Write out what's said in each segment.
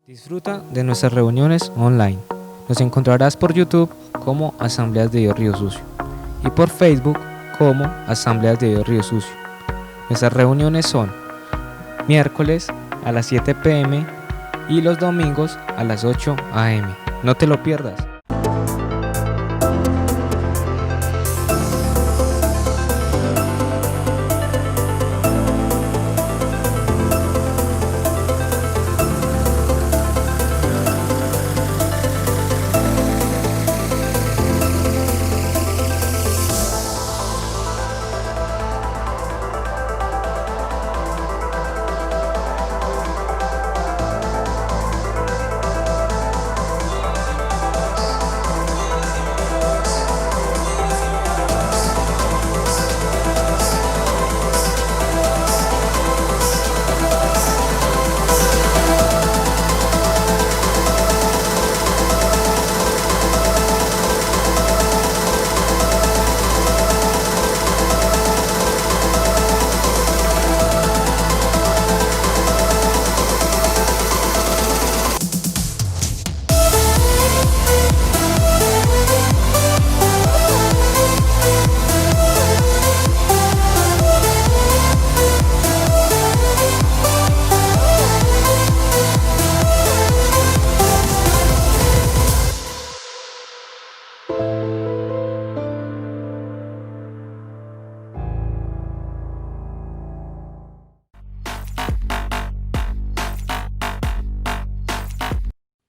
Disfruta de nuestras reuniones online. Nos encontrarás por YouTube como Asambleas de Dios Río Sucio y por Facebook como Asambleas de Dios Río Sucio. Nuestras reuniones son miércoles a las 7 p.m. y los domingos a las 8 a.m. No te lo pierdas.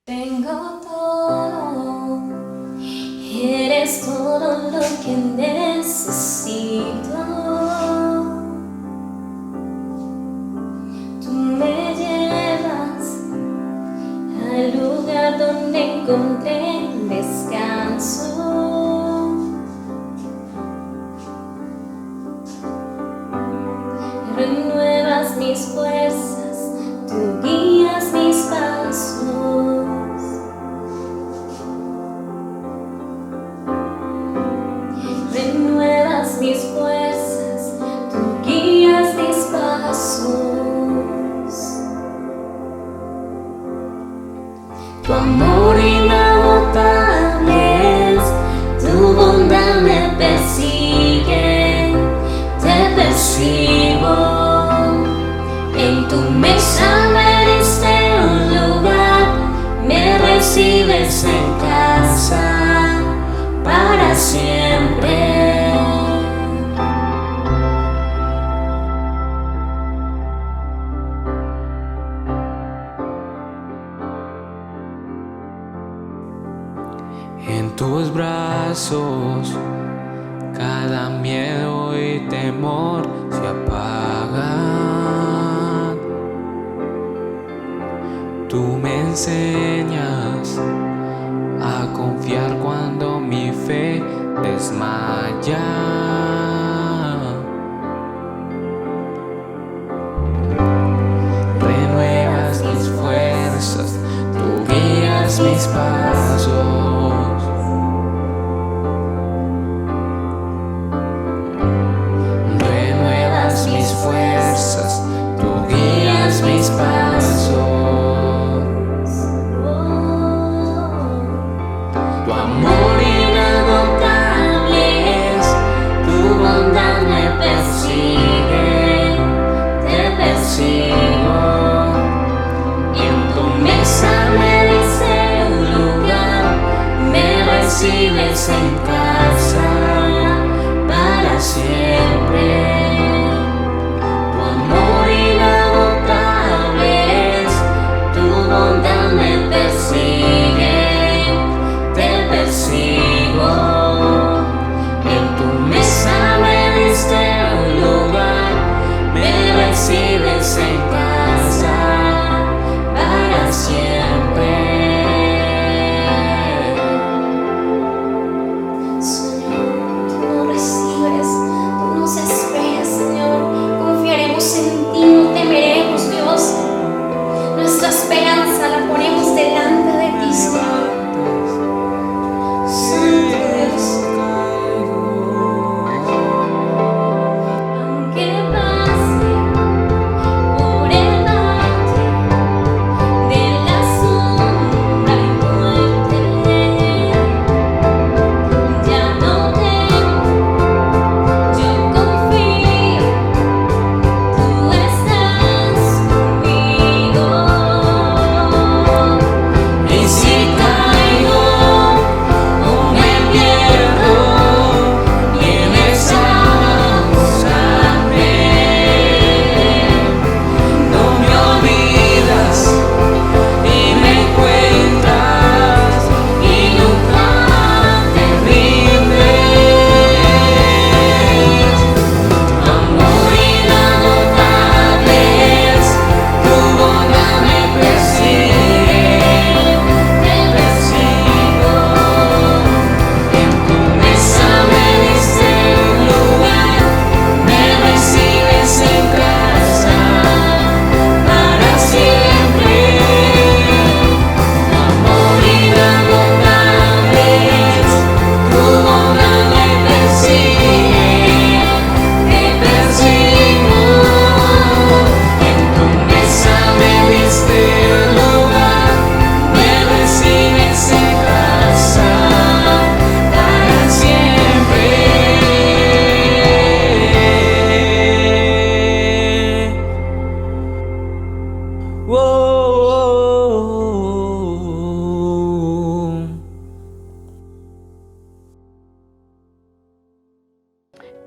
Tengo todo, eres todo lo que necesito. Tú me llevas al lugar donde encontré descanso. Renuevas mis fuerzas, tú guías mis pasos. Renuevas mis fuerzas, tú guías mis pasos. Tu amor inagotable es, tu bondad me persigue, te persigo. En tu mesa me diste un lugar, me recibes en casa para siempre. En tus brazos cada miedo y temor se apagan. Tú me enseñas a confiar cuando mi fe desmaya. Renuevas mis fuerzas, tú guías mis pasos. Renuevas mis fuerzas, tú guías mis pasos. Tu amor inagotable es, tu bondad me persigue, te persigo. Y en tu mesa me dice un lugar,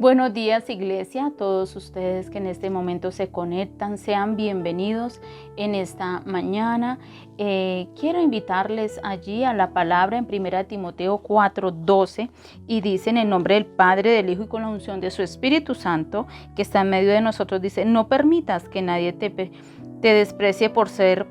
Buenos días, iglesia. Todos ustedes que en este momento se conectan, sean bienvenidos en esta mañana. Quiero invitarles allí a la palabra en 1 Timoteo 4:12 y dice: en el nombre del Padre, del Hijo y con la unción de su Espíritu Santo que está en medio de nosotros, dice: no permitas que nadie te desprecie por ser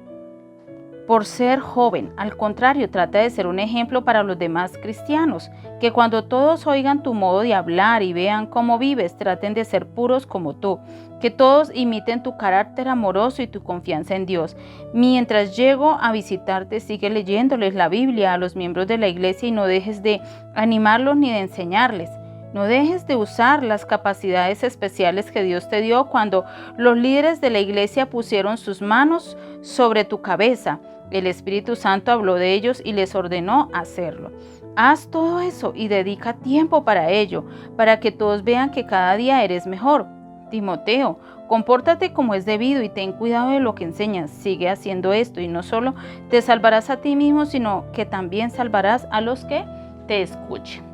joven. Al contrario, trata de ser un ejemplo para los demás cristianos, que cuando todos oigan tu modo de hablar y vean cómo vives, traten de ser puros como tú, que todos imiten tu carácter amoroso y tu confianza en Dios. Mientras llego a visitarte, sigue leyéndoles la Biblia a los miembros de la iglesia y no dejes de animarlos ni de enseñarles. No dejes de usar las capacidades especiales que Dios te dio cuando los líderes de la iglesia pusieron sus manos sobre tu cabeza. El Espíritu Santo habló de ellos y les ordenó hacerlo. Haz todo eso y dedica tiempo para ello, para que todos vean que cada día eres mejor. Timoteo, compórtate como es debido y ten cuidado de lo que enseñas. Sigue haciendo esto y no solo te salvarás a ti mismo, sino que también salvarás a los que te escuchen.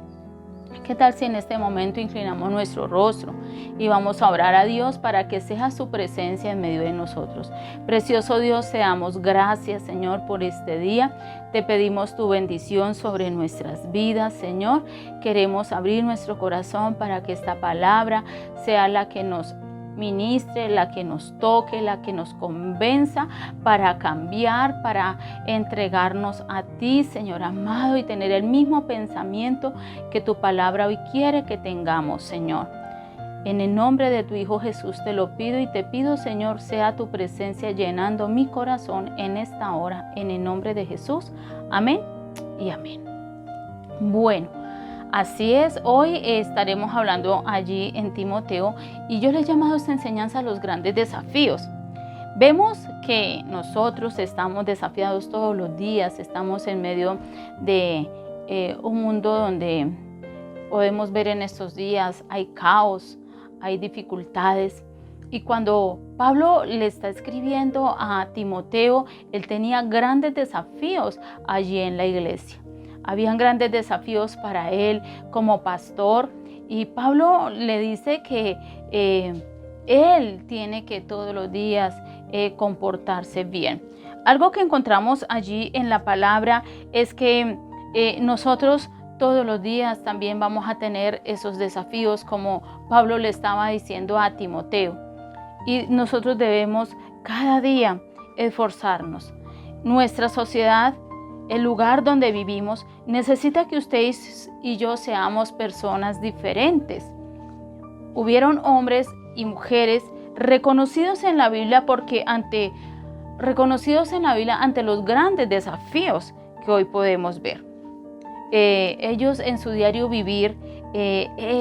¿Qué tal si en este momento inclinamos nuestro rostro y vamos a orar a Dios para que sea su presencia en medio de nosotros? Precioso Dios, te damos gracias, Señor, por este día. Te pedimos tu bendición sobre nuestras vidas, Señor. Queremos abrir nuestro corazón para que esta palabra sea la que nos ministre, la que nos toque, la que nos convenza para cambiar, para entregarnos a ti, Señor amado, y tener el mismo pensamiento que tu palabra hoy quiere que tengamos, Señor. En el nombre de tu Hijo Jesús te lo pido y te pido, Señor, sea tu presencia llenando mi corazón en esta hora, en el nombre de Jesús. Amén y amén. Bueno, así es, hoy estaremos hablando allí en Timoteo y yo le he llamado a esta enseñanza los grandes desafíos. Vemos que nosotros estamos desafiados todos los días, estamos en medio de un mundo donde podemos ver en estos días hay caos, hay dificultades. Y cuando Pablo le está escribiendo a Timoteo, él tenía grandes desafíos allí en la iglesia. Habían grandes desafíos para él como pastor y Pablo le dice que él tiene que todos los días comportarse bien. Algo que encontramos allí en la palabra es que nosotros todos los días también vamos a tener esos desafíos como Pablo le estaba diciendo a Timoteo. Y nosotros debemos cada día esforzarnos. Nuestra sociedad, el lugar donde vivimos, necesita que ustedes y yo seamos personas diferentes. Hubieron hombres y mujeres reconocidos en la Biblia ante los grandes desafíos que hoy podemos ver. Ellos en su diario vivir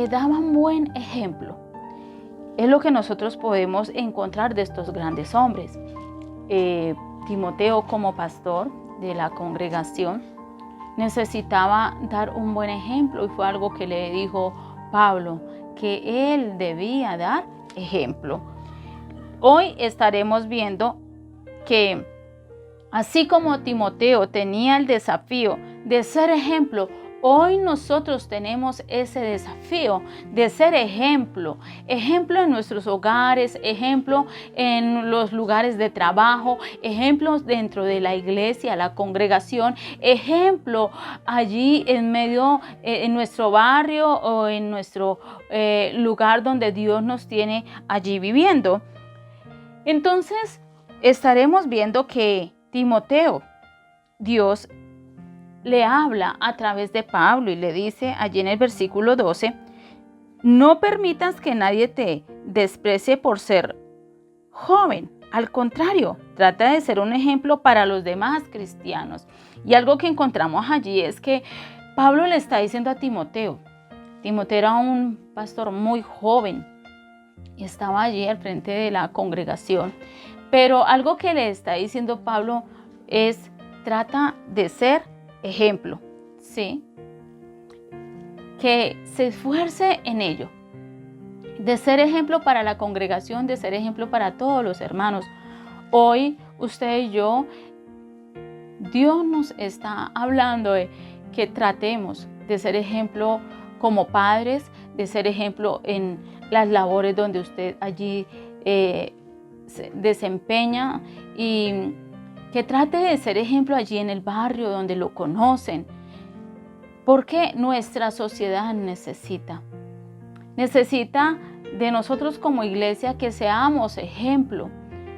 daban buen ejemplo. Es lo que nosotros podemos encontrar de estos grandes hombres. Timoteo, como pastor de la congregación, necesitaba dar un buen ejemplo y fue algo que le dijo Pablo, que él debía dar ejemplo. Hoy estaremos viendo que así como Timoteo tenía el desafío de ser ejemplo, hoy nosotros tenemos ese desafío de ser ejemplo en nuestros hogares, ejemplo en los lugares de trabajo, ejemplos dentro de la iglesia, la congregación, ejemplo allí en medio, en nuestro barrio o en nuestro lugar donde Dios nos tiene allí viviendo. Entonces, estaremos viendo que Timoteo, Dios le habla a través de Pablo y le dice allí en el versículo 12, no permitas que nadie te desprecie por ser joven. Al contrario, trata de ser un ejemplo para los demás cristianos. Y algo que encontramos allí es que Pablo le está diciendo a Timoteo. Timoteo era un pastor muy joven y estaba allí al frente de la congregación. Pero algo que le está diciendo Pablo es, trata de ser ejemplo, ¿sí? Que se esfuerce en ello, de ser ejemplo para la congregación, de ser ejemplo para todos los hermanos. Hoy usted y yo, Dios nos está hablando de que tratemos de ser ejemplo como padres, de ser ejemplo en las labores donde usted allí se desempeña, y que trate de ser ejemplo allí en el barrio donde lo conocen, porque nuestra sociedad necesita de nosotros como iglesia que seamos ejemplo,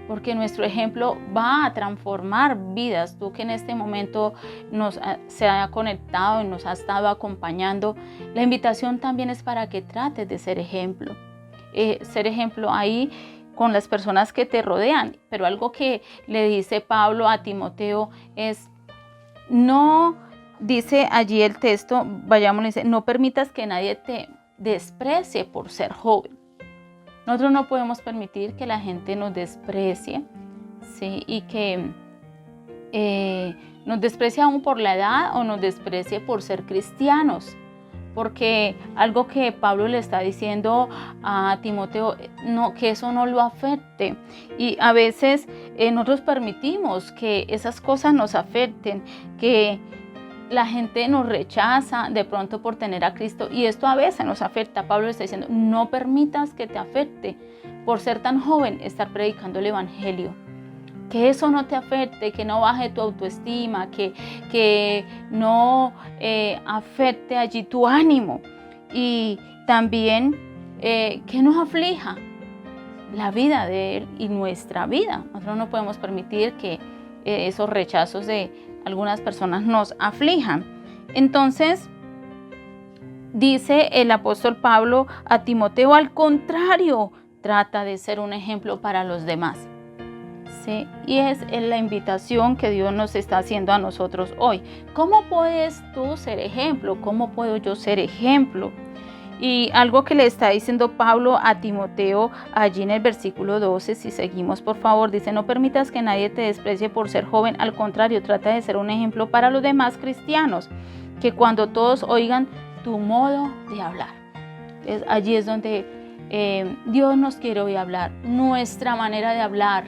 porque nuestro ejemplo va a transformar vidas. Tú que en este momento se ha conectado y nos ha estado acompañando, la invitación también es para que trates de ser ejemplo ahí con las personas que te rodean. Pero algo que le dice Pablo a Timoteo es, no, dice allí el texto, vayamos, dice, no permitas que nadie te desprecie por ser joven. Nosotros no podemos permitir que la gente nos desprecie, ¿sí? Y que nos desprecie aún por la edad o nos desprecie por ser cristianos. Porque algo que Pablo le está diciendo a Timoteo, no, que eso no lo afecte. Y a veces nosotros permitimos que esas cosas nos afecten, que la gente nos rechaza de pronto por tener a Cristo, y esto a veces nos afecta. Pablo le está diciendo, no permitas que te afecte por ser tan joven estar predicando el evangelio. Que eso no te afecte, que no baje tu autoestima, que no afecte allí tu ánimo, y también que nos aflija la vida de él y nuestra vida. Nosotros no podemos permitir que esos rechazos de algunas personas nos aflijan. Entonces, dice el apóstol Pablo a Timoteo, al contrario, trata de ser un ejemplo para los demás. ¿Sí? Y es la invitación que Dios nos está haciendo a nosotros hoy. ¿Cómo puedes tú ser ejemplo? ¿Cómo puedo yo ser ejemplo? Y algo que le está diciendo Pablo a Timoteo allí en el versículo 12, si seguimos por favor, dice, no permitas que nadie te desprecie por ser joven, al contrario, trata de ser un ejemplo para los demás cristianos, que cuando todos oigan tu modo de hablar. Entonces, allí es donde Dios nos quiere hoy hablar, nuestra manera de hablar.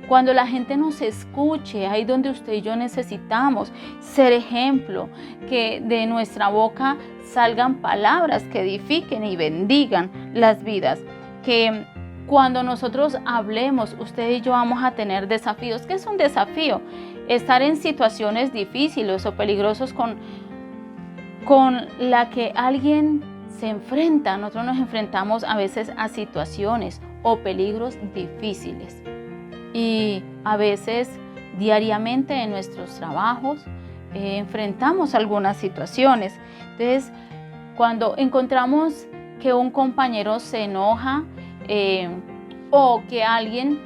Cuando la gente nos escuche, ahí donde usted y yo necesitamos ser ejemplo, que de nuestra boca salgan palabras que edifiquen y bendigan las vidas. Que cuando nosotros hablemos, usted y yo vamos a tener desafíos. ¿Qué es un desafío? Estar en situaciones difíciles o peligrosas con la que alguien se enfrenta. Nosotros nos enfrentamos a veces a situaciones o peligros difíciles. Y a veces diariamente en nuestros trabajos enfrentamos algunas situaciones. Entonces, cuando encontramos que un compañero se enoja o que alguien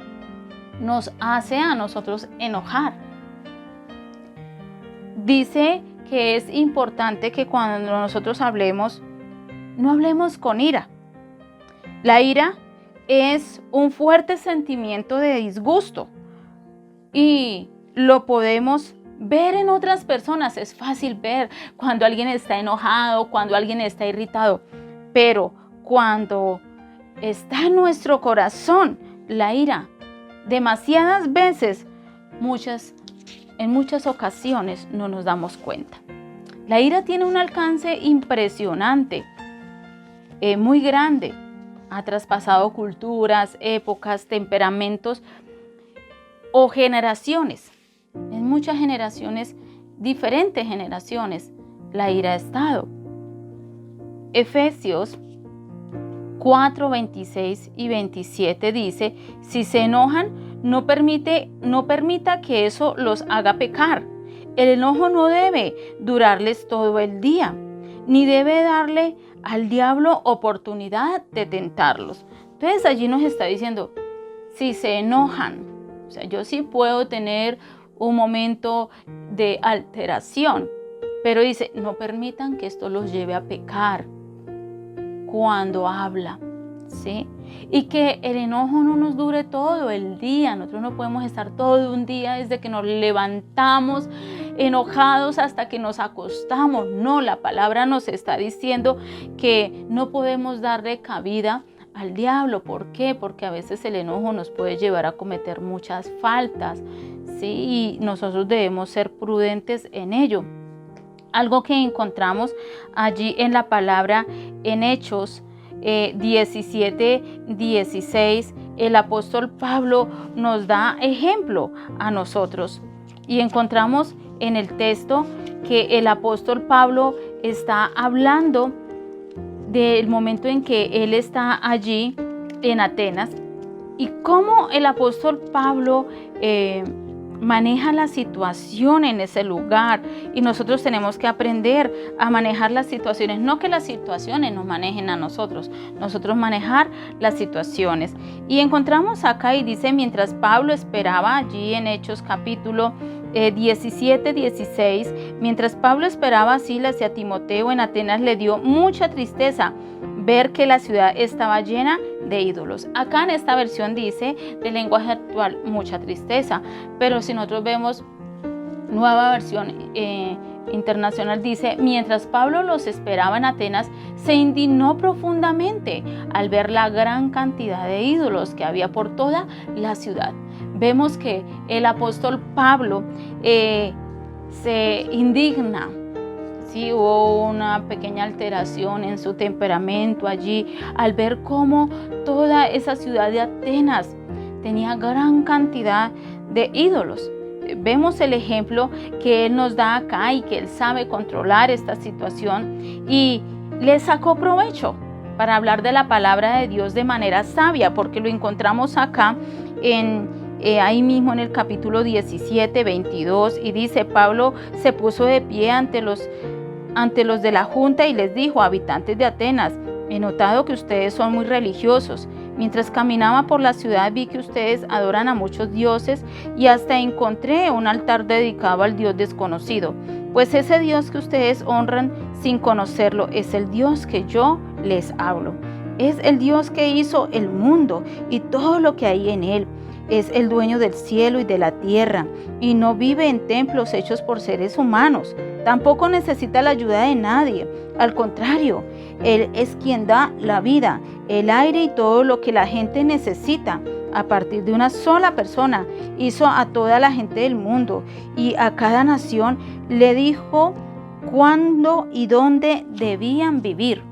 nos hace a nosotros enojar, dice que es importante que cuando nosotros hablemos, no hablemos con ira. La ira es un fuerte sentimiento de disgusto y lo podemos ver en otras personas. Es fácil ver cuando alguien está enojado, cuando alguien está irritado, pero cuando está en nuestro corazón la ira, demasiadas veces, en muchas ocasiones no nos damos cuenta. La ira tiene un alcance impresionante, muy grande. Ha traspasado culturas, épocas, temperamentos o generaciones. En muchas generaciones, diferentes generaciones, la ira ha estado. Efesios 4, 26 y 27 dice, si se enojan, no permita que eso los haga pecar. El enojo no debe durarles todo el día, ni debe darle al diablo oportunidad de tentarlos. Entonces allí nos está diciendo, si se enojan, o sea, yo sí puedo tener un momento de alteración, pero dice, no permitan que esto los lleve a pecar cuando habla, ¿sí? Y que el enojo no nos dure todo el día. Nosotros no podemos estar todo un día desde que nos levantamos enojados hasta que nos acostamos. No, la palabra nos está diciendo que no podemos darle cabida al diablo. ¿Por qué? Porque a veces el enojo nos puede llevar a cometer muchas faltas, ¿sí? Y nosotros debemos ser prudentes en ello. Algo que encontramos allí en la palabra en Hechos 17:16, el apóstol Pablo nos da ejemplo a nosotros. Y encontramos en el texto que el apóstol Pablo está hablando del momento en que él está allí en Atenas y cómo el apóstol Pablo maneja la situación en ese lugar, y nosotros tenemos que aprender a manejar las situaciones, no que las situaciones nos manejen a nosotros manejar las situaciones. Y encontramos acá y dice, mientras Pablo esperaba allí en Hechos capítulo 17:16, mientras Pablo esperaba a Silas y a Timoteo en Atenas, le dio mucha tristeza ver que la ciudad estaba llena de ídolos. Acá en esta versión dice, del lenguaje actual, mucha tristeza, pero si nosotros vemos nueva versión internacional, dice, mientras Pablo los esperaba en Atenas, se indignó profundamente al ver la gran cantidad de ídolos que había por toda la ciudad. Vemos que el apóstol Pablo se indigna. Sí, hubo una pequeña alteración en su temperamento allí al ver cómo toda esa ciudad de Atenas tenía gran cantidad de ídolos. Vemos el ejemplo que él nos da acá y que él sabe controlar esta situación y le sacó provecho para hablar de la palabra de Dios de manera sabia, porque lo encontramos acá ahí mismo en el capítulo 17:22, y dice, Pablo se puso de pie ante los de la junta y les dijo, habitantes de Atenas, he notado que ustedes son muy religiosos. Mientras caminaba por la ciudad vi que ustedes adoran a muchos dioses y hasta encontré un altar dedicado al Dios desconocido. Pues ese Dios que ustedes honran sin conocerlo es el Dios que yo les hablo. Es el Dios que hizo el mundo y todo lo que hay en él. Es el dueño del cielo y de la tierra y no vive en templos hechos por seres humanos. Tampoco necesita la ayuda de nadie. Al contrario, Él es quien da la vida, el aire y todo lo que la gente necesita. A partir de una sola persona hizo a toda la gente del mundo y a cada nación le dijo cuándo y dónde debían vivir.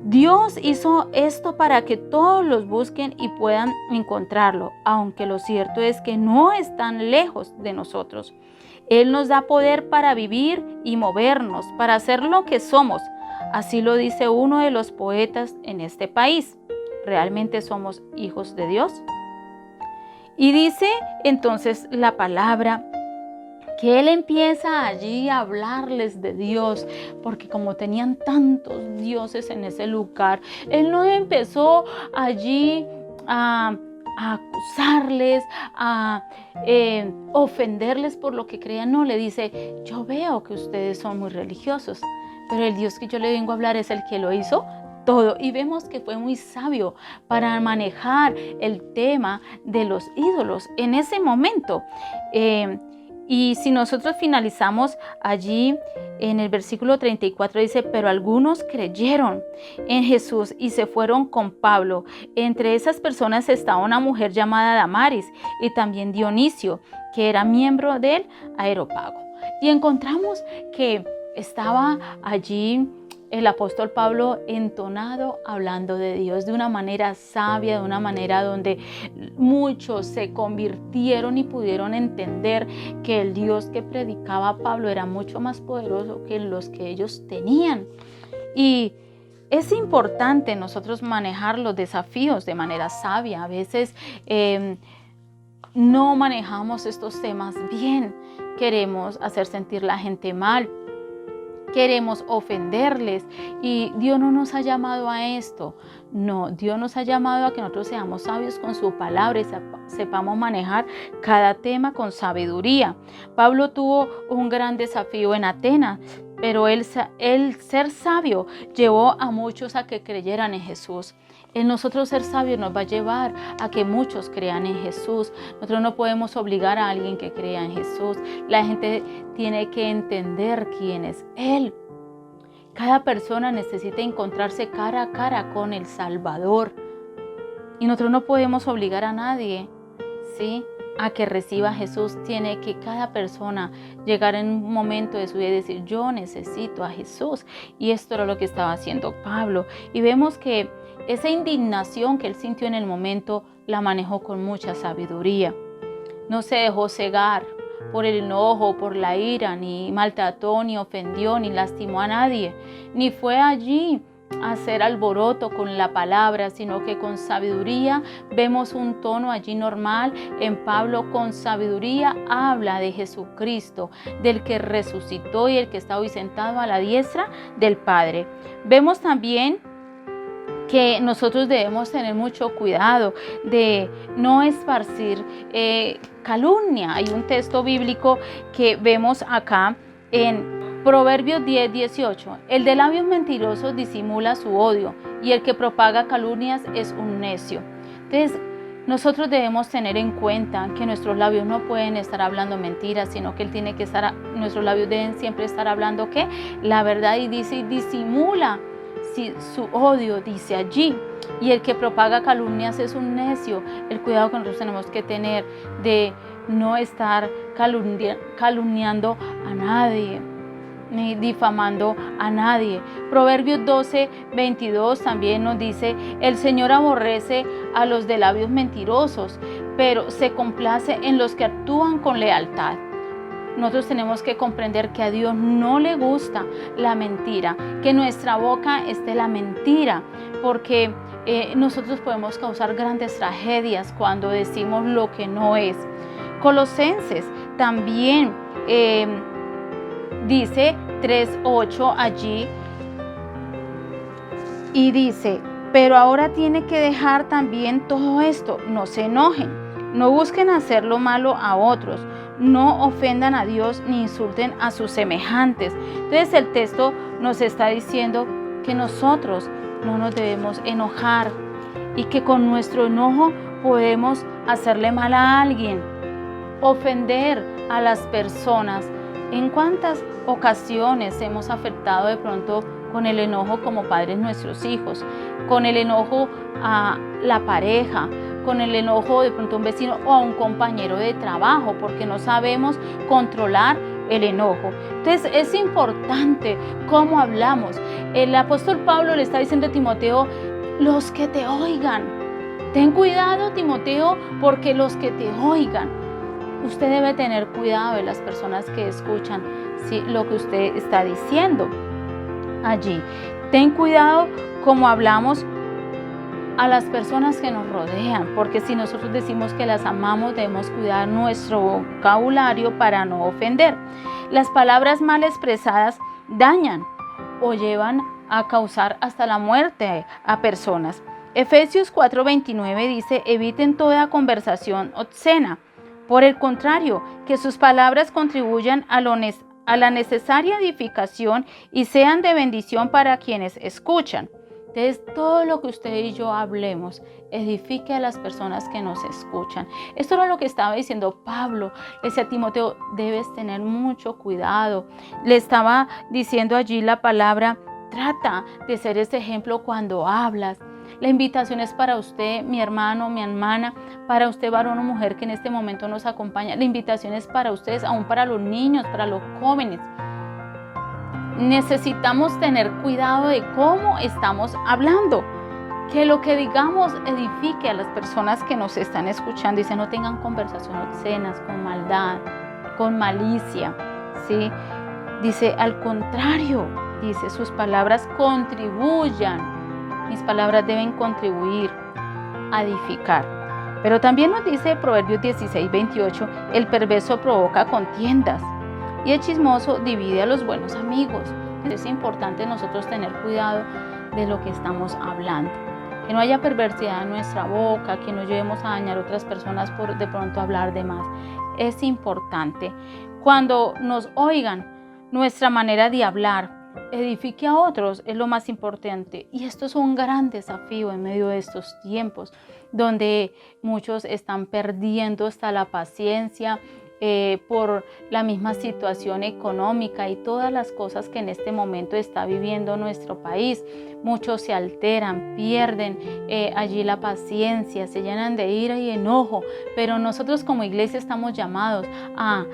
Dios hizo esto para que todos los busquen y puedan encontrarlo, aunque lo cierto es que no están lejos de nosotros. Él nos da poder para vivir y movernos, para hacer lo que somos. Así lo dice uno de los poetas en este país. ¿Realmente somos hijos de Dios? Y dice entonces la palabra que él empieza allí a hablarles de Dios, porque como tenían tantos dioses en ese lugar, él no empezó allí a acusarles, a ofenderles por lo que creían. No, le dice, yo veo que ustedes son muy religiosos, pero el Dios que yo le vengo a hablar es el que lo hizo todo. Y vemos que fue muy sabio para manejar el tema de los ídolos en ese momento. Y si nosotros finalizamos allí en el versículo 34, dice, pero algunos creyeron en Jesús y se fueron con Pablo. Entre esas personas estaba una mujer llamada Damaris y también Dionisio, que era miembro del Areópago. Y encontramos que estaba allí el apóstol Pablo entonado hablando de Dios de una manera sabia, de una manera donde muchos se convirtieron y pudieron entender que el Dios que predicaba Pablo era mucho más poderoso que los que ellos tenían. Y es importante nosotros manejar los desafíos de manera sabia. A veces no manejamos estos temas bien. Queremos hacer sentir la gente mal. Queremos ofenderles y Dios no nos ha llamado a esto. No, Dios nos ha llamado a que nosotros seamos sabios con su palabra y sepamos manejar cada tema con sabiduría. Pablo tuvo un gran desafío en Atenas, pero el ser sabio llevó a muchos a que creyeran en Jesús. En nosotros ser sabios nos va a llevar a que muchos crean en Jesús. Nosotros no podemos obligar a alguien que crea en Jesús. La gente tiene que entender quién es Él. Cada persona necesita encontrarse cara a cara con el Salvador. Y nosotros no podemos obligar a nadie, ¿sí?, a que reciba a Jesús, tiene que cada persona llegar en un momento de su vida y decir, yo necesito a Jesús. Y esto era lo que estaba haciendo Pablo. Y vemos que esa indignación que él sintió en el momento la manejó con mucha sabiduría. No se dejó cegar por el enojo, por la ira, ni maltrató, ni ofendió, ni lastimó a nadie, ni fue allí a hacer alboroto con la palabra, sino que con sabiduría vemos un tono allí normal. En Pablo, con sabiduría habla de Jesucristo, del que resucitó y el que está hoy sentado a la diestra del Padre. Vemos también que nosotros debemos tener mucho cuidado de no esparcir calumnia. Hay un texto bíblico que vemos acá en Proverbios 10:18. El de labios mentirosos disimula su odio y el que propaga calumnias es un necio. Entonces, nosotros debemos tener en cuenta que nuestros labios no pueden estar hablando mentiras, sino que nuestros labios deben siempre estar hablando ¿qué? La verdad, y dice, disimula su odio, dice allí. Y el que propaga calumnias es un necio. El cuidado que nosotros tenemos que tener de no estar calumniando a nadie, ni difamando a nadie. Proverbios 12:22 también nos dice, el Señor aborrece a los de labios mentirosos, pero se complace en los que actúan con lealtad. Nosotros tenemos que comprender que a Dios no le gusta la mentira, que nuestra boca esté la mentira, porque nosotros podemos causar grandes tragedias cuando decimos lo que no es. Colosenses también dice 3:8 allí, y dice, pero ahora tiene que dejar también todo esto, no se enojen, no busquen hacer lo malo a otros, no ofendan a Dios ni insulten a sus semejantes. Entonces el texto nos está diciendo que nosotros no nos debemos enojar y que con nuestro enojo podemos hacerle mal a alguien, ofender a las personas. ¿En cuántas ocasiones hemos afectado de pronto con el enojo como padres nuestros hijos, con el enojo a la pareja, con el enojo de pronto a un vecino o a un compañero de trabajo, porque no sabemos controlar el enojo? Entonces es importante cómo hablamos. El apóstol Pablo le está diciendo a Timoteo, los que te oigan, ten cuidado, Timoteo, porque los que te oigan, usted debe tener cuidado de las personas que escuchan lo que usted está diciendo allí. Ten cuidado cómo hablamos a las personas que nos rodean, porque si nosotros decimos que las amamos, debemos cuidar nuestro vocabulario para no ofender. Las palabras mal expresadas dañan o llevan a causar hasta la muerte a personas. Efesios 4:29 dice, eviten toda conversación obscena. Por el contrario, que sus palabras contribuyan a la necesaria edificación y sean de bendición para quienes escuchan. Entonces, todo lo que usted y yo hablemos edifique a las personas que nos escuchan. Esto era lo que estaba diciendo Pablo. Le decía a Timoteo, debes tener mucho cuidado. Le estaba diciendo allí la palabra, trata de ser ese ejemplo cuando hablas. La invitación es para usted, mi hermano, mi hermana, para usted, varón o mujer que en este momento nos acompaña. La invitación es para ustedes, aún para los niños, para los jóvenes. Necesitamos tener cuidado de cómo estamos hablando, que lo que digamos edifique a las personas que nos están escuchando. Dice, no tengan conversaciones obscenas, con maldad, con malicia, ¿sí? Dice, al contrario, dice, sus palabras contribuyan. Mis palabras deben contribuir a edificar. Pero también nos dice Proverbios 16:28, el perverso provoca contiendas y el chismoso divide a los buenos amigos. Es importante nosotros tener cuidado de lo que estamos hablando. Que no haya perversidad en nuestra boca, que no llevemos a dañar a otras personas por de pronto hablar de más. Es importante. Cuando nos oigan, nuestra manera de hablar edifique a otros es lo más importante. Y esto es un gran desafío en medio de estos tiempos, donde muchos están perdiendo hasta la paciencia por la misma situación económica y todas las cosas que en este momento está viviendo nuestro país. Muchos se alteran, pierden allí la paciencia, se llenan de ira y enojo, pero nosotros como iglesia estamos llamados a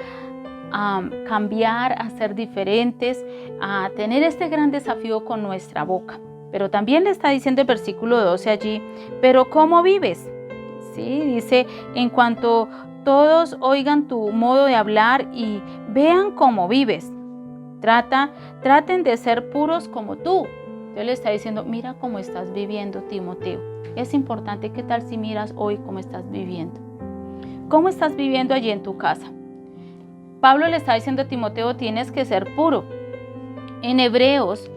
cambiar, a ser diferentes, a tener este gran desafío con nuestra boca. Pero también le está diciendo el versículo 12 allí, ¿pero cómo vives? Sí, dice, en cuanto todos oigan tu modo de hablar y vean cómo vives, traten de ser puros como tú. Él le está diciendo, mira cómo estás viviendo, Timoteo. Es importante, ¿qué tal si miras hoy cómo estás viviendo? ¿Cómo estás viviendo allí en tu casa? Pablo le está diciendo a Timoteo, tienes que ser puro. En Hebreos,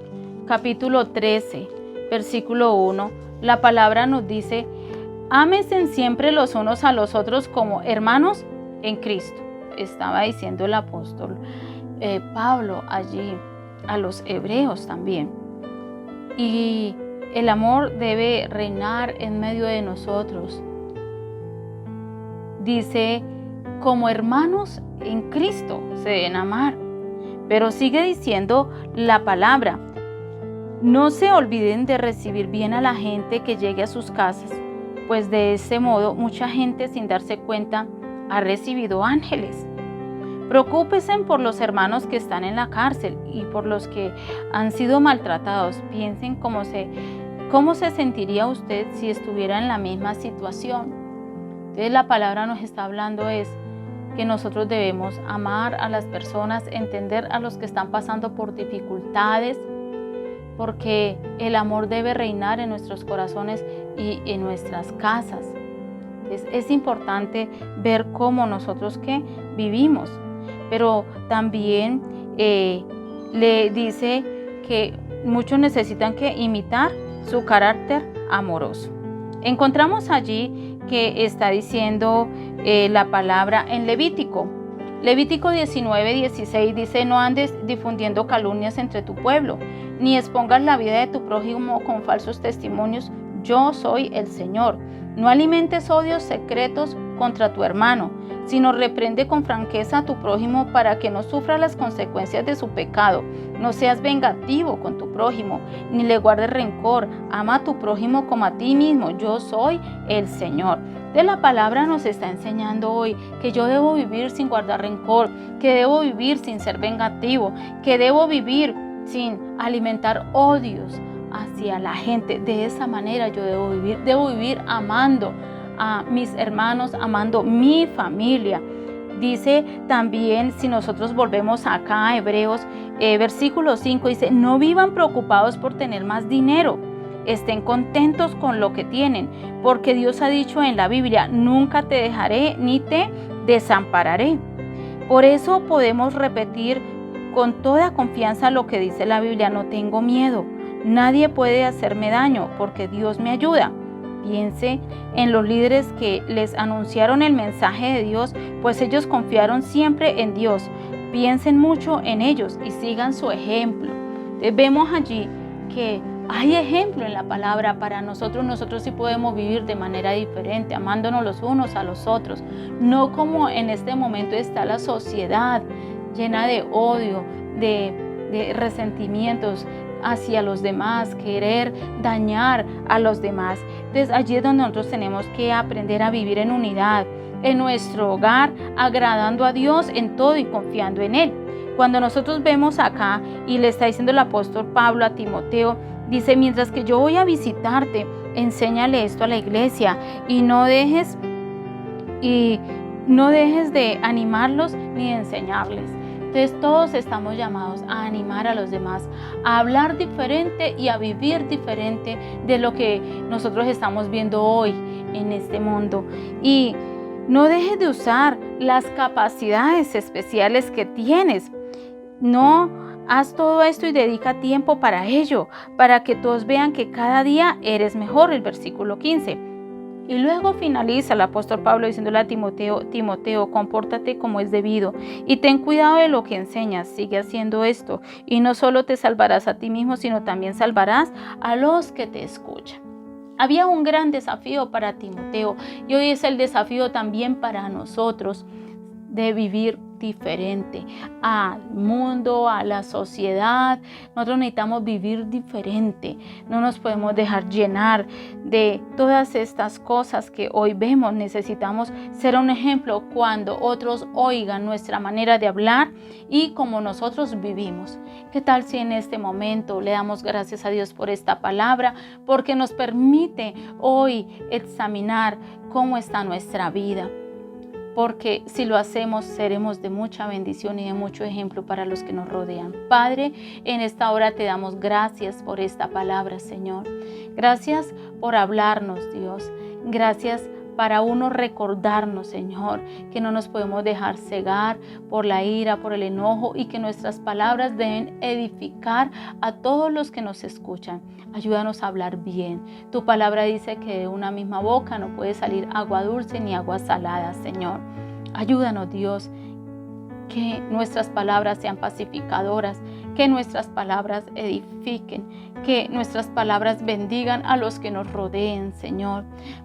capítulo 13, versículo 1, la palabra nos dice, ámense siempre los unos a los otros como hermanos en Cristo. Estaba diciendo el apóstol Pablo allí a los hebreos también. Y el amor debe reinar en medio de nosotros. Dice, como hermanos en Cristo se deben amar. Pero sigue diciendo la palabra, no se olviden de recibir bien a la gente que llegue a sus casas, pues de ese modo mucha gente sin darse cuenta ha recibido ángeles. Preocúpense por los hermanos que están en la cárcel y por los que han sido maltratados. Piensen cómo se sentiría usted si estuviera en la misma situación. Entonces la palabra nos está hablando es que nosotros debemos amar a las personas, entender a los que están pasando por dificultades, porque el amor debe reinar en nuestros corazones y en nuestras casas. Es importante ver cómo nosotros vivimos, pero también le dice que muchos necesitan que imitar su carácter amoroso. Encontramos allí que está diciendo la palabra en Levítico 19:16 dice, no andes difundiendo calumnias entre tu pueblo, ni expongas la vida de tu prójimo con falsos testimonios. Yo soy el Señor. No alimentes odios secretos contra tu hermano, sino reprende con franqueza a tu prójimo para que no sufra las consecuencias de su pecado. No seas vengativo con tu prójimo, ni le guardes rencor. Ama a tu prójimo como a ti mismo. Yo soy el Señor. De la palabra nos está enseñando hoy que yo debo vivir sin guardar rencor, que debo vivir sin ser vengativo, que debo vivir sin alimentar odios hacia la gente. De esa manera yo debo vivir amando a mis hermanos, amando mi familia. Dice también, si nosotros volvemos acá a Hebreos, versículo 5, dice, no vivan preocupados por tener más dinero. Estén contentos con lo que tienen, porque Dios ha dicho en la Biblia, nunca te dejaré ni te desampararé. Por eso podemos repetir con toda confianza lo que dice la Biblia, no tengo miedo, nadie puede hacerme daño, porque Dios me ayuda. Piense en los líderes que les anunciaron el mensaje de Dios, pues ellos confiaron siempre en Dios. Piensen mucho en ellos y sigan su ejemplo. Vemos allí que hay ejemplo en la palabra para nosotros. Nosotros sí podemos vivir de manera diferente, amándonos los unos a los otros. No como en este momento está la sociedad llena de odio, de resentimientos hacia los demás, querer dañar a los demás. Entonces allí es donde nosotros tenemos que aprender a vivir en unidad, en nuestro hogar, agradando a Dios en todo y confiando en Él. Cuando nosotros vemos acá, y le está diciendo el apóstol Pablo a Timoteo, dice, mientras que yo voy a visitarte, enséñale esto a la iglesia y no dejes de animarlos ni de enseñarles. Entonces todos estamos llamados a animar a los demás, a hablar diferente y a vivir diferente de lo que nosotros estamos viendo hoy en este mundo. Y no dejes de usar las capacidades especiales que tienes. No, haz todo esto y dedica tiempo para ello, para que todos vean que cada día eres mejor, el versículo 15. Y luego finaliza el apóstol Pablo diciéndole a Timoteo, compórtate como es debido y ten cuidado de lo que enseñas, sigue haciendo esto y no solo te salvarás a ti mismo, sino también salvarás a los que te escuchan. Había un gran desafío para Timoteo y hoy es el desafío también para nosotros. de vivir diferente al mundo, a la sociedad. Nosotros necesitamos vivir diferente. No nos podemos dejar llenar de todas estas cosas que hoy vemos. Necesitamos ser un ejemplo cuando otros oigan nuestra manera de hablar y como nosotros vivimos. ¿Qué tal si en este momento le damos gracias a Dios por esta palabra? Porque nos permite hoy examinar cómo está nuestra vida. Porque si lo hacemos, seremos de mucha bendición y de mucho ejemplo para los que nos rodean. Padre, en esta hora te damos gracias por esta palabra, Señor. Gracias por hablarnos, Dios. Gracias para uno recordarnos, Señor, que no nos podemos dejar cegar por la ira, por el enojo y que nuestras palabras deben edificar a todos los que nos escuchan. Ayúdanos a hablar bien. Tu palabra dice que de una misma boca no puede salir agua dulce ni agua salada, Señor. Ayúdanos, Dios, que nuestras palabras sean pacificadoras, que nuestras palabras edifiquen, que nuestras palabras bendigan a los que nos rodeen, Señor.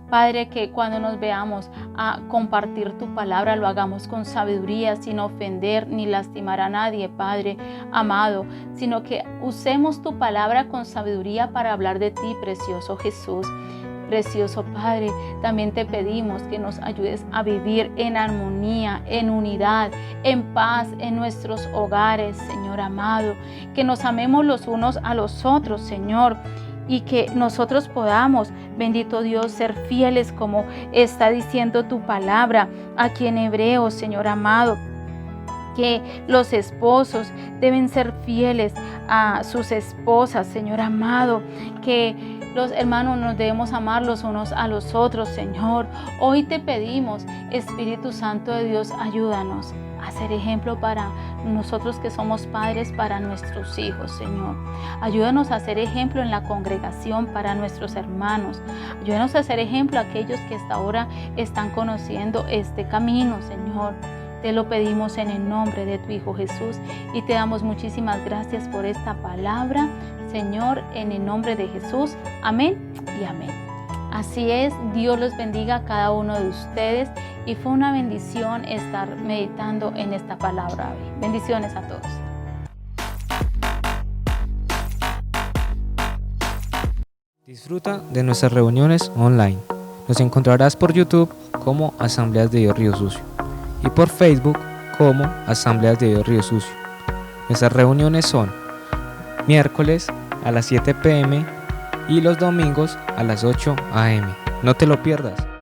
Padre, que cuando nos veamos a compartir tu palabra lo hagamos con sabiduría, sin ofender ni lastimar a nadie, Padre amado, sino que usemos tu palabra con sabiduría para hablar de ti, precioso Jesús. Precioso Padre, también te pedimos que nos ayudes a vivir en armonía, en unidad, en paz en nuestros hogares, Señor amado. Que nos amemos los unos a los otros, Señor, y que nosotros podamos, bendito Dios, ser fieles como está diciendo tu palabra aquí en Hebreos, Señor amado. Que los esposos deben ser fieles a sus esposas, Señor amado. Que los hermanos nos debemos amar los unos a los otros, Señor. Hoy te pedimos, Espíritu Santo de Dios, ayúdanos a ser ejemplo para nosotros que somos padres, para nuestros hijos, Señor. Ayúdanos a ser ejemplo en la congregación para nuestros hermanos. Ayúdanos a ser ejemplo a aquellos que hasta ahora están conociendo este camino, Señor. Te lo pedimos en el nombre de tu Hijo Jesús y te damos muchísimas gracias por esta palabra, Señor, en el nombre de Jesús. Amén y amén. Así es, Dios los bendiga a cada uno de ustedes y fue una bendición estar meditando en esta palabra hoy. Bendiciones a todos. Disfruta de nuestras reuniones online. Nos encontrarás por YouTube como Asambleas de Dios Río Sucio y por Facebook como Asambleas de Dios Río Sucio. Nuestras reuniones son miércoles a las 7 p.m. y los domingos a las 8 a.m. No te lo pierdas.